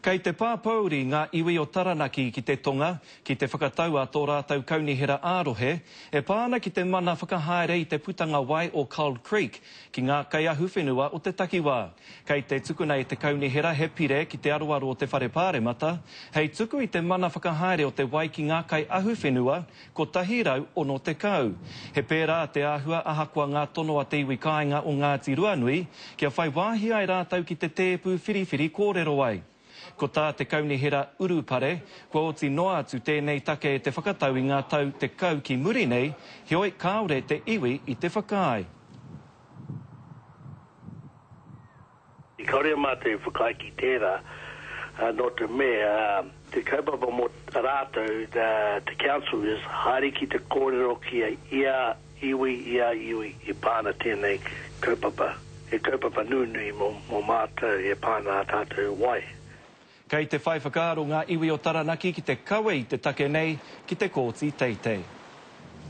Kei te pāpauri ngā iwi o Taranaki ki te tonga, ki te whakatau a tō rātau kaunihera ārohe, e pāna ki te mana whakahaere i te putanga wai o Cold Creek, ki ngā kaiahu whenua o te takiwā. Kei te tukuna i te kaunihera he pire ki te aroaro o te whare pāremata, hei tuku i te mana whakahaere o te wai ki ngā kaiahu whenua, ko tahirau ono te kau. He pērā te āhua ahakoa ngā tono a te iwi kāinga o Ngāti Ruanui, kia whai wāhi ai rātau ki te tēpu whiriwhiri kōrero ai. Ko tā te kaunihera urupare, kua oti noa atu tēnei take e te whakatau i ngā tau te kau ki muri nei, hioi kāore te iwi i te whakai. I kaurea mā te whakai ki tērā, no te mea, te kaupapa mo rātou, the council is haere ki te kōrero ki ia iwi, i pāna tēnei kaupapa. E kaupapa nui mo mātou e pāna tātou wai. Kei te whai whakaaro ngā iwi o Taranaki ki te kawe i te take nei ki te kōti teitei.